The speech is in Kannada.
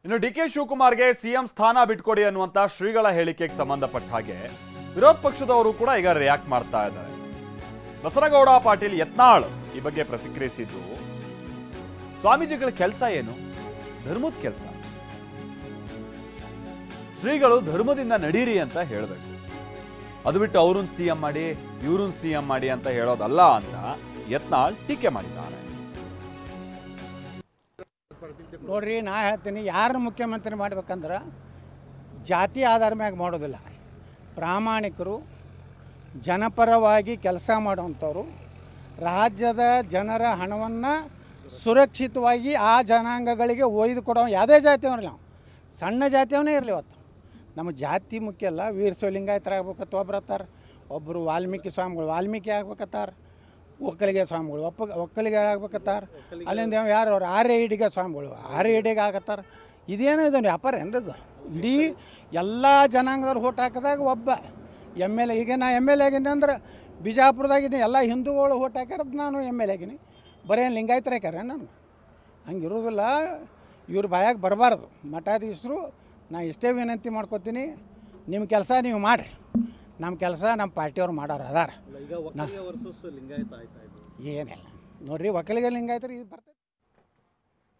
ಇನ್ನು ಡಿಕೆ ಶಿವಕುಮಾರ್ಗೆ ಸಿಎಂ ಸ್ಥಾನ ಬಿಟ್ಕೊಡಿ ಅನ್ನುವಂತ ಶ್ರೀಗಳ ಹೇಳಿಕೆಗೆ ಸಂಬಂಧಪಟ್ಟ ಹಾಗೆ ವಿರೋಧ ಪಕ್ಷದವರು ಕೂಡ ಈಗ ರಿಯಾಕ್ಟ್ ಮಾಡ್ತಾ ಇದ್ದಾರೆ. ಬಸನಗೌಡ ಪಾಟೀಲ್ ಯತ್ನಾಳ್ ಈ ಬಗ್ಗೆ ಪ್ರತಿಕ್ರಿಯಿಸಿದ್ದು, ಸ್ವಾಮೀಜಿಗಳ ಕೆಲಸ ಏನು? ಧರ್ಮದ ಕೆಲಸ. ಶ್ರೀಗಳು ಧರ್ಮದಿಂದ ನಡೀರಿ ಅಂತ ಹೇಳಬೇಕು. ಅದು ಬಿಟ್ಟು ಅವ್ರನ್ನ ಸಿಎಂ ಮಾಡಿ ಇವ್ರನ್ನ ಸಿಎಂ ಮಾಡಿ ಅಂತ ಹೇಳೋದಲ್ಲ ಅಂತ ಯತ್ನಾಳ್ ಟೀಕೆ ಮಾಡಿದ್ದಾರೆ. ನೋಡ್ರಿ, ನಾ ಹೇಳ್ತೀನಿ, ಯಾರನ್ನ ಮುಖ್ಯಮಂತ್ರಿ ಮಾಡ್ಬೇಕಂದ್ರೆ ಜಾತಿ ಆಧಾರ ಮ್ಯಾಗ ಮಾಡೋದಿಲ್ಲ. ಪ್ರಾಮಾಣಿಕರು, ಜನಪರವಾಗಿ ಕೆಲಸ ಮಾಡುವಂಥವ್ರು, ರಾಜ್ಯದ ಜನರ ಹಣವನ್ನು ಸುರಕ್ಷಿತವಾಗಿ ಆ ಜನಾಂಗಗಳಿಗೆ ಒಯ್ದು ಕೊಡೋ ಯಾವುದೇ ಜಾತಿಯವ್ರಲ್ಲ, ನಾವು ಸಣ್ಣ ಜಾತಿಯವನೇ ಇರಲಿ. ಇವತ್ತು ನಮ್ಮ ಜಾತಿ ಮುಖ್ಯ ಅಲ್ಲ. ವೀರಶೈವ ಲಿಂಗಾಯತರ ಆಗ್ಬೇಕತ್ತ ಒಬ್ರು ಹತ್ತಾರ, ಒಬ್ಬರು ವಾಲ್ಮೀಕಿ ಸ್ವಾಮಿಗಳು ವಾಲ್ಮೀಕಿ ಆಗ್ಬೇಕತ್ತಾರ, ಒಕ್ಕಲಿಗೆ ಸ್ವಾಮಿಗಳು ಒಕ್ಕಲಿಗೆ ಆಗ್ಬೇಕತ್ತಾರ, ಅಲ್ಲಿಂದ ಯಾರು ಅವ್ರು ಆರ್ಯ ಇಡಿಗೆ ಸ್ವಾಮಿಗಳು ಆರ್ಯ ಇಡಿಗೆ ಆಗತ್ತಾರ. ಇದೇನೋ ಇದನ್ನು ವ್ಯಾಪಾರ ಏನ್ರದು? ಇಡೀ ಎಲ್ಲ ಜನಾಂಗದವ್ರು ಓಟ್ ಹಾಕಿದಾಗ ಒಬ್ಬ ಎಮ್ ಎಲ್ ಎ, ಈಗ ನಾ ಎಮ್ ಎಲ್ ಎ ಆಗೀನಿ ಅಂದ್ರೆ ಬಿಜಾಪುರದಾಗಿನಿ ಎಲ್ಲ ಹಿಂದೂಗಳು ಓಟ್ ಹಾಕ್ಯಾರದು, ನಾನು ಎಮ್ ಎಲ್ ಎ ಆಗೀನಿ, ಬರೀ ಲಿಂಗಾಯತರ ಹಾಕ್ಯಾರ. ನಾನು ಹಂಗಿರೋದಿಲ್ಲ. ಇವ್ರ ಬಾಯಾಗ ಬರಬಾರ್ದು. ಮಠಾಧೀಶರು ನಾ ಇಷ್ಟೇ ವಿನಂತಿ ಮಾಡ್ಕೊತೀನಿ, ನಿಮ್ಮ ಕೆಲಸ ನೀವು ಮಾಡಿರಿ, ನಮ್ಮ ಕೆಲಸ ನಮ್ಮ ಪಾರ್ಟಿಯವ್ರು ಮಾಡೋರು ಅದಾರ. ಏನಿಲ್ಲ ನೋಡಿರಿ, ಒಕ್ಕಲಿಗೆ ಲಿಂಗಾಯತರು ಇದು ಬರ್ತಾರೆ.